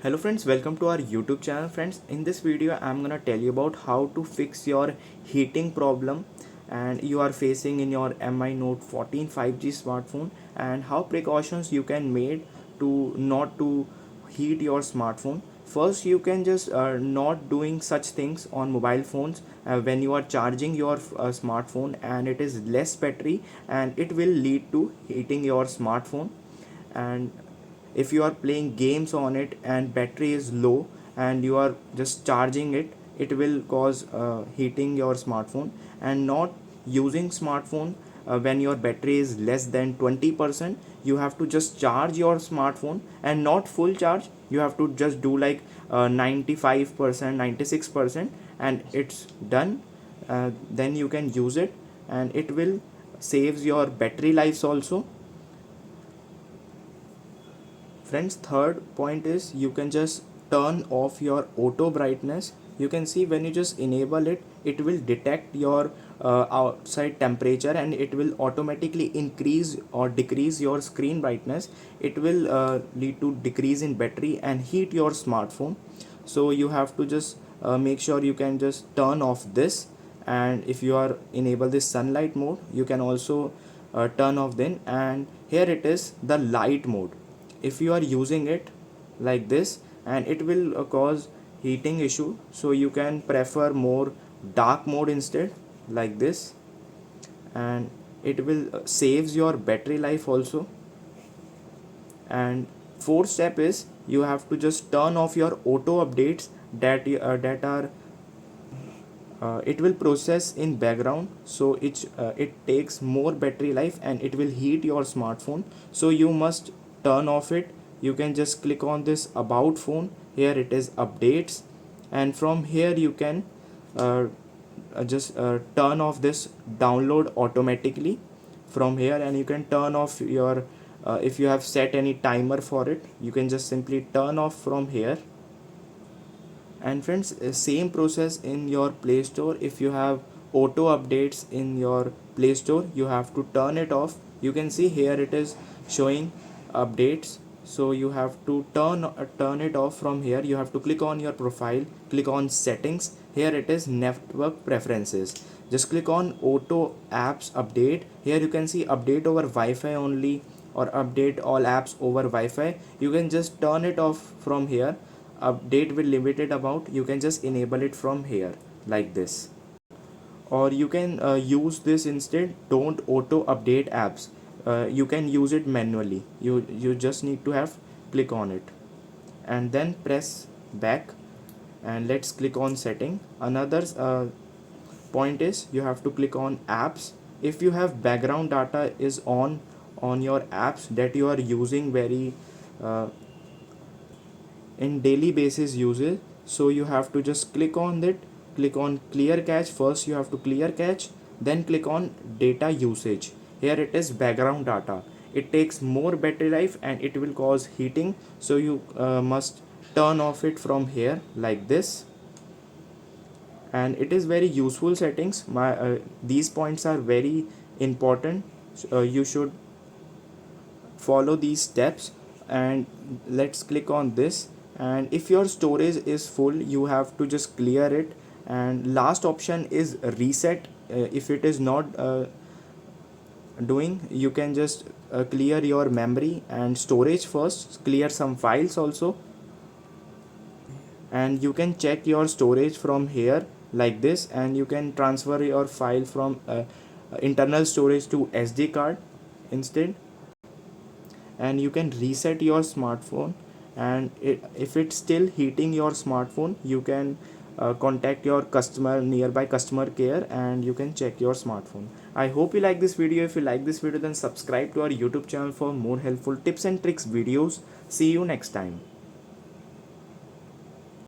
Hello friends, welcome to our YouTube channel. Friends, in this video I'm gonna tell you about how to fix your heating problem and you are facing in your Mi Note 14 5G smartphone, and how precautions you can make to not to heat your smartphone. First, you can just not doing such things on mobile phones when you are charging your smartphone and it is less battery, and it will lead to heating your smartphone. And if you are playing games on it and battery is low and you are just charging it, it will cause heating your smartphone. And not using smartphone when your battery is less than 20%, you have to just charge your smartphone, and not full charge, you have to just do like 95% 96%, and it's done. Then you can use it and it will saves your battery lives also. Friends, third point is you can just turn off your auto brightness. You can see when you just enable it, it will detect your outside temperature and it will automatically increase or decrease your screen brightness. It will lead to decrease in battery and heat your smartphone. So you have to just make sure you can just turn off this. And if you are enable this sunlight mode, you can also turn off then. And here it is the light mode. If you are using it like this, and it will cause heating issue, so you can prefer more dark mode instead, like this. And it will saves your battery life also. And fourth step is you have to just turn off your auto updates that are it will process in background, so it takes more battery life and it will heat your smartphone, so you must turn off it. You can just click on this about phone. Here it is updates, and from here you can uh, just turn off this download automatically from here. And you can turn off your if you have set any timer for it, you can just simply turn off from here. And friends, same process in your Play Store. If you have auto updates in your Play Store, you have to turn it off. You can see here it is showing updates, so you have to turn it off from here. You have to click on your profile, click on settings. Here it is network preferences. Just click on auto apps update. Here you can see update over Wi-Fi only, or update all apps over Wi-Fi. You can just turn it off from here. Update with limited amount, you can just enable it from here like this. Or you can use this instead, don't auto update apps. You can use it manually. You just need to have click on it and then press back. And let's click on setting. Another point is you have to click on apps. If you have background data is on your apps that you are using very uh, in daily basis uses, so you have to just click on it. Click on clear cache. First you have to clear cache, then click on data usage. Here it is background data. It takes more battery life and it will cause heating, so you must turn off it from here like this. And it is very useful settings. These points are very important, so, you should follow these steps. And let's click on this. And if your storage is full, you have to just clear it. And last option is reset. If it is not doing, you can just clear your memory and storage first, clear some files also. And you can check your storage from here like this, and you can transfer your file from internal storage to SD card instead. And you can reset your smartphone. And if it's still heating your smartphone, you can contact your nearby customer care, and you can check your smartphone. I hope you like this video. If you like this video, then subscribe to our YouTube channel for more helpful tips and tricks videos. See you next time.